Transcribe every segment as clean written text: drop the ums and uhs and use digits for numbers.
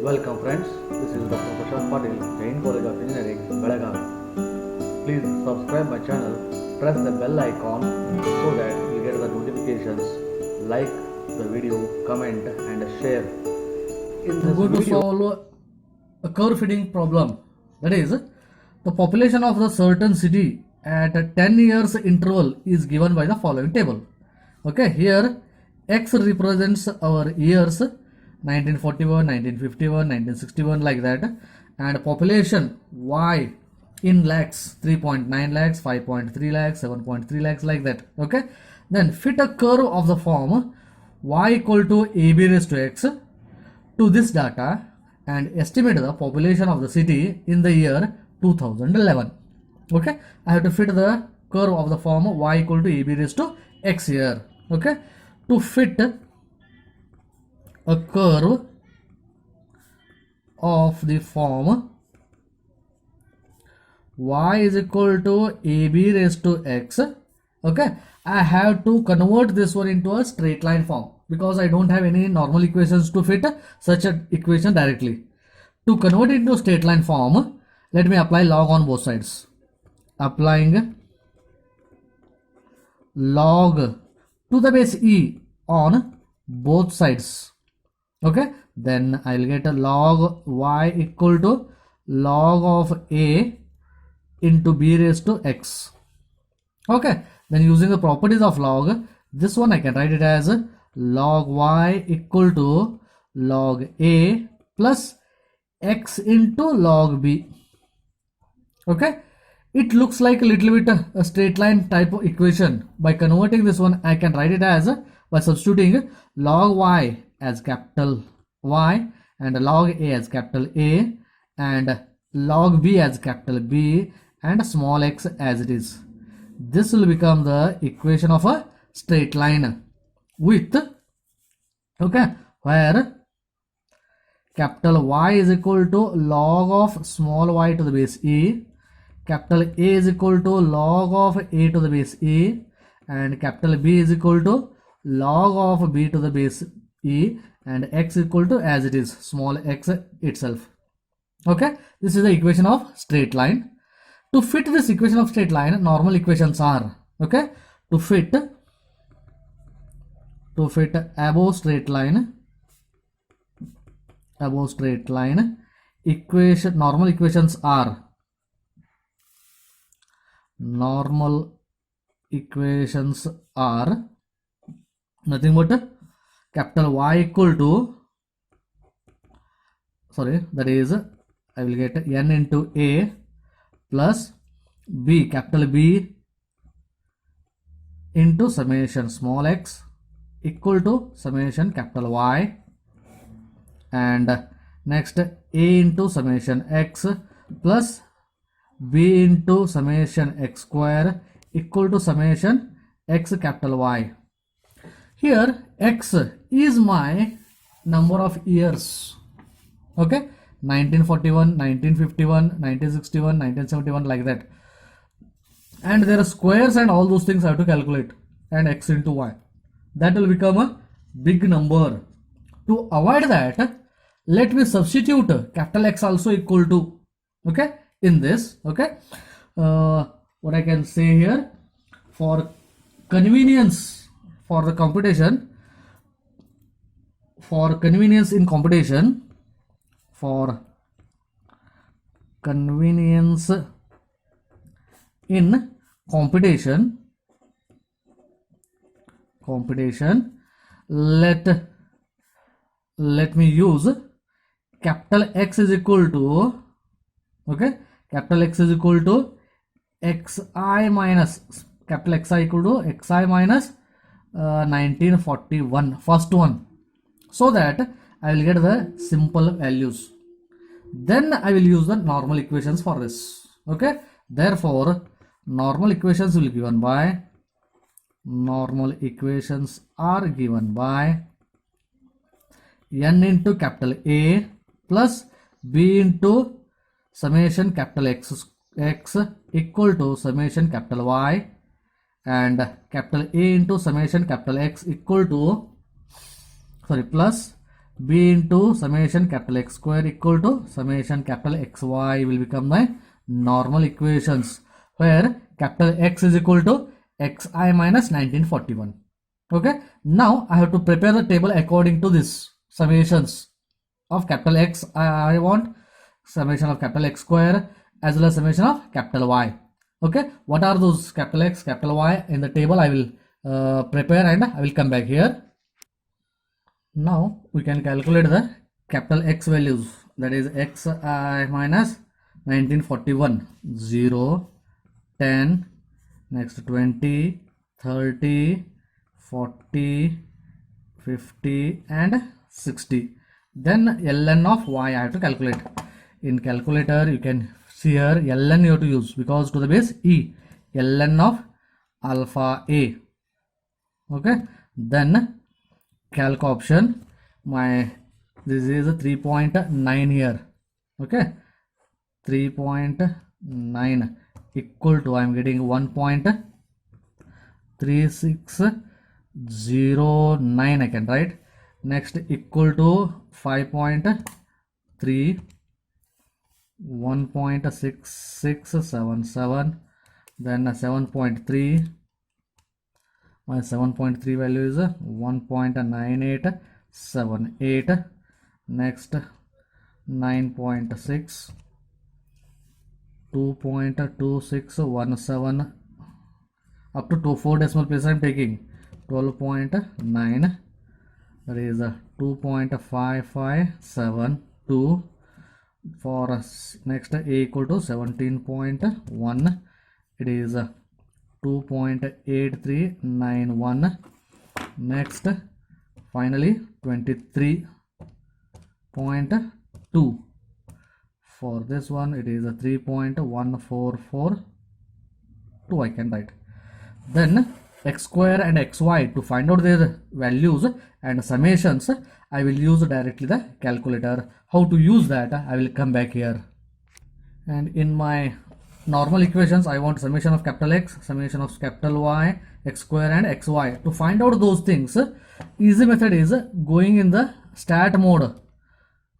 Welcome friends, this is Dr. Prashant Patil, Jain College of Engineering, Belagavi. Please subscribe my channel, press the bell icon so that you get the notifications, like the video, comment and share. In We're this going to video, solve a curve fitting problem. That is, the population of the certain city at a 10 years interval is given by the following table. Okay, here X represents our years 1941, 1951, 1961 like that, and population Y in lakhs 3.9 lakhs, 5.3 lakhs, 7.3 lakhs like that. Okay, then fit a curve of the form y equal to AB raised to x to this data and estimate the population of the city in the year 2011. Okay, I have to fit the curve of the form y equal to AB raised to x here. Okay, to fit a curve of the form y is equal to AB raised to x. Okay, I have to convert this one into a straight line form because I don't have any normal equations to fit such an equation directly. To convert it into straight line form, let me apply log on both sides. Applying log to the base e on both sides. Okay, then I'll get a log y equal to log of a into b raised to x. Okay, then using the properties of log, this one I can write it as log y equal to log a plus x into log b. Okay, it looks like a little bit a straight line type of equation. By converting this one, I can write it as by substituting log y as capital Y and log a as capital A and log b as capital B and small x as it is. This will become the equation of a straight line with, okay, where capital Y is equal to log of small y to the base e, capital A is equal to log of a to the base e, and capital B is equal to log of b to the base e, and x equal to as it is small x itself. Okay, this is the equation of straight line. To fit this equation of straight line, normal equations are, okay, to fit above straight line equation, normal equations are nothing but capital Y equal to, that is I will get n into a plus b, capital B into summation small x equal to summation capital Y, and next a into summation x plus b into summation x square equal to summation x capital Y. Here x is my number of years. Okay, 1941, 1951, 1961, 1971 like that, and there are squares and all those things I have to calculate, and x into y, that will become a big number. To avoid that, let me substitute capital X also equal to, okay, in this. Okay, what I can say here, for convenience for the computation, for convenience in computation, let me use capital X is equal to, okay, capital X is equal to xi minus, capital Xi equal to xi minus 1941, first one, so that I will get the simple values. Then I will use the normal equations for this. Okay, therefore normal equations are given by n into capital A plus b into summation capital X equal to summation capital Y, and capital A into summation capital X equal to, plus b into summation capital X square equal to summation capital XY will become my normal equations, where capital X is equal to xi minus 1941. Okay, now I have to prepare the table according to this summations of capital X. I want summation of capital X square as well as summation of capital Y. Okay, what are those capital X, capital Y in the table? I will prepare and I will come back here. Now we can calculate the capital X values, that is xi minus 1941, 0, 10, next 20, 30, 40, 50 and 60. Then ln of y I have to calculate. In calculator you can see here ln you have to use, because to the base e, ln of alpha a. Okay, then calc option, this is a 3.9 here. Okay, 3.9 equal to, I am getting 1.3609 I can write. Next equal to 5.3, 1.6677, then 7.3. My 7.3 value is 1.9878. Next 9.6, 2.2617, up to 4 decimal place I am taking. 12.9, that is 2.5572. For next a equal to 17.1, it is 2.8391. Next finally 23.2. for this one it is a 3.1442 I can write. Then x square and xy, to find out their values and summations, I will use directly the calculator. How to use that I will come back here. And in my normal equations I want summation of capital X, summation of capital Y, x square and xy. To find out those things, easy method is going in the stat mode.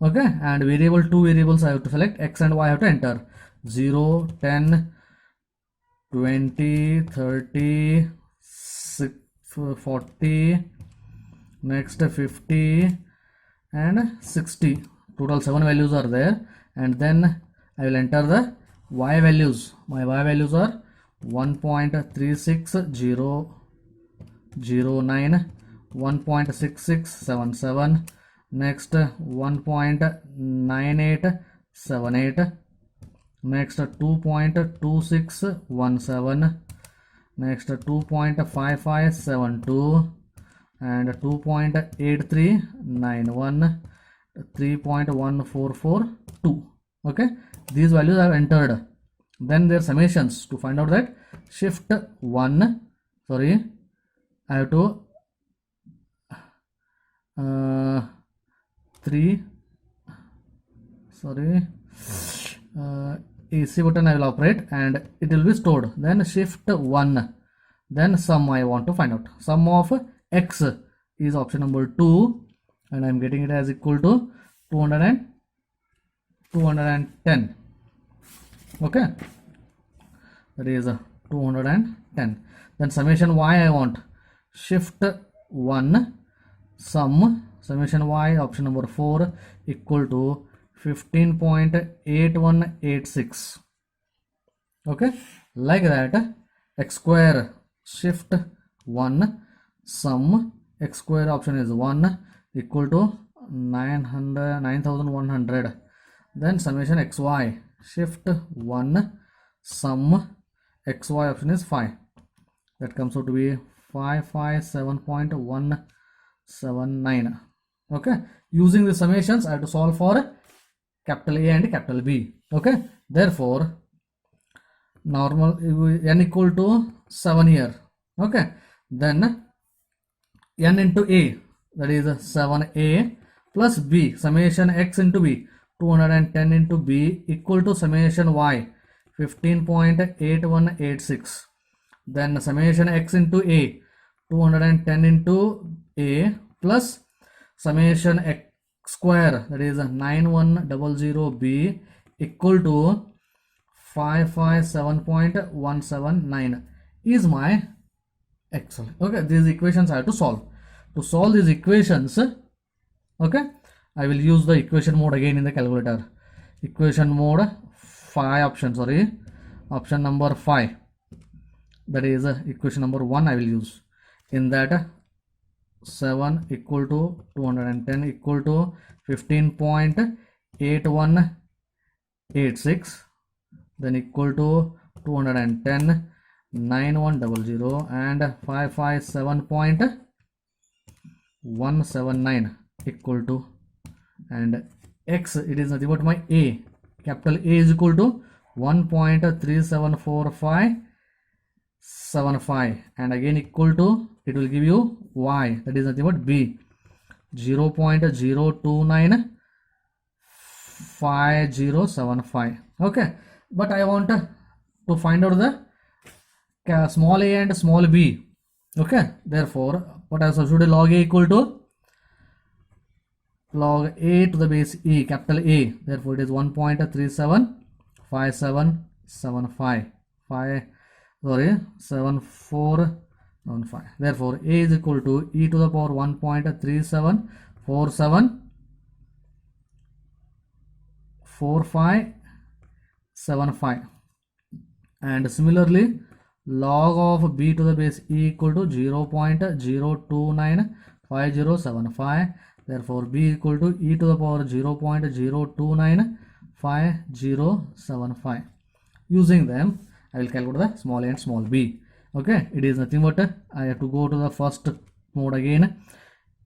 Okay, and two variables I have to select, x and y I have to enter. 0, 10, 20, 30, 40, next 50 and 60. Total 7 values are there, and then I will enter the y values. My y values are 1.36009, 1.6677, next 1.9878, next 2.2617, next 2.5572 and 2.8391, 3.1442. okay, these values I have entered. Then their summations, to find out that, shift 1, sorry, I have to 3, sorry, AC button I will operate and it will be stored. Then shift 1, then sum I want to find out. Sum of x is option number 2, and I am getting it as equal to 210. Okay, that is 210. Then summation y I want, shift 1, sum, summation y option number 4 equal to 15.8186. okay, like that. X square, shift 1, sum, x square option is 1 equal to 9100. Then summation xy, shift 1, sum, xy option is 5. That comes out to be 557.179. okay, using the summations I have to solve for capital A and capital B. okay, therefore normal n equal to 7 here. okay, then n into a, that is 7a plus b, summation x into b, 210 into b equal to summation y, 15.8186. then summation x into a, 210 into a plus summation square, that is 9100b equal to 557.179 is my Excel. Okay, these equations I have to solve. To solve these equations, okay, I will use the equation mode again in the calculator. Equation mode 5 option, sorry, option number 5, that is equation number 1 I will use. In that 7 equal to 210 equal to 15.8186, then equal to 210 9100 and 557.179 equal to, and x, it is nothing but my a, capital A is equal to 1.374575, and again equal to, it will give you y, that is nothing but b, 0.0295075. Okay, but I want to find out the small a and small b. Okay, therefore what I substitute, log a equal to log a to the base e, capital A, therefore it is 1.375775 7415, therefore a is equal to e to the power 1.37474575, and similarly log of b to the base e equal to 0.0295075, therefore b equal to e to the power 0.0295075. Using them I will calculate the small a and small b. Okay, it is nothing but I have to go to the first mode again.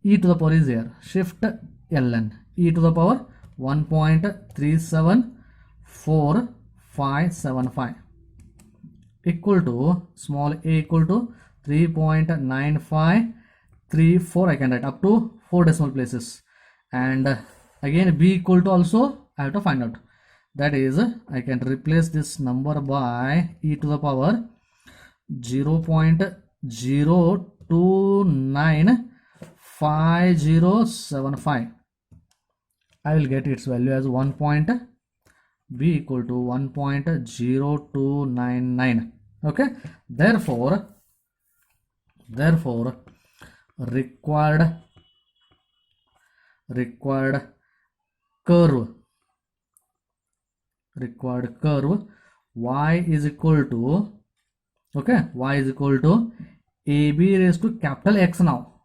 E to the power is here, shift ln, e to the power 1.374575 equal to small a equal to 3.9534, I can write up to 4 decimal places, and again b equal to also I have to find out, that is I can replace this number by e to the power 0.0295075. I will get its value as 1. B equal to 1.0299. Okay, therefore required curve y is equal to, okay, y is equal to ab raised to capital X. Now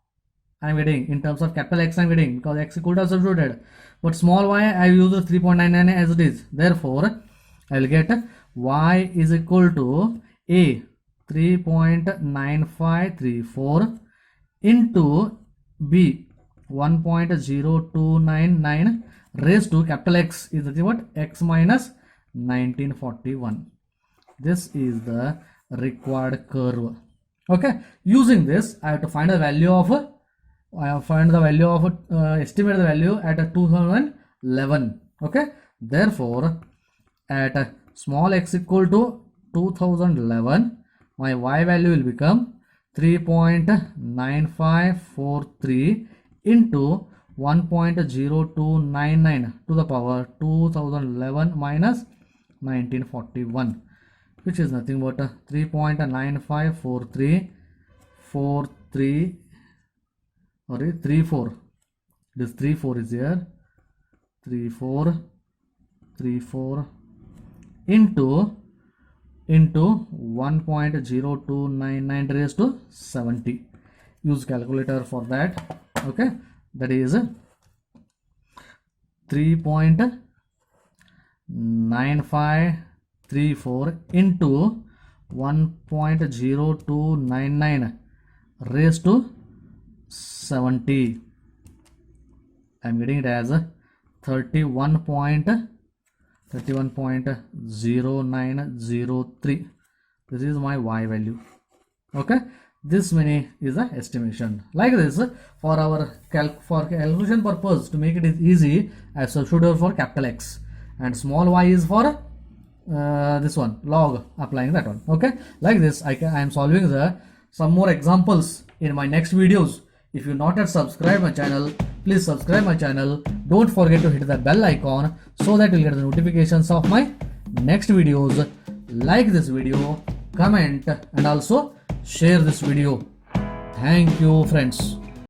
I am getting in terms of capital X, I am getting, because x equal to substituted, but small y I use 3.99 as it is, therefore I will get y is equal to a 3.9534 into b 1.0299 raised to capital X is nothing but x minus 1941. This is the required curve. Okay, using this I have to find the value of estimate the value at 2011. Okay, therefore at small x equal to 2011, my y value will become 3.9543 into 1.0299 to the power 2011 minus 1941, which is nothing but 3.9543 34. This 34 is here, 34 into 1.0299 raised to 70. Use calculator for that. Okay, that is 3.9534 into 1.0299 raised to 70. I am getting it as 31.0903. This is my y value. Okay, this many is the estimation. Like this, for our calculation purpose, to make it easy, I substitute for capital X, and small y is for this one, log, applying that one. Okay, like this I am solving some more examples in my next videos. If you not yet subscribe my channel, please subscribe my channel. Don't forget to hit the bell icon so that you'll get the notifications of my next videos. Like this video, comment, and also share this video. Thank you, friends.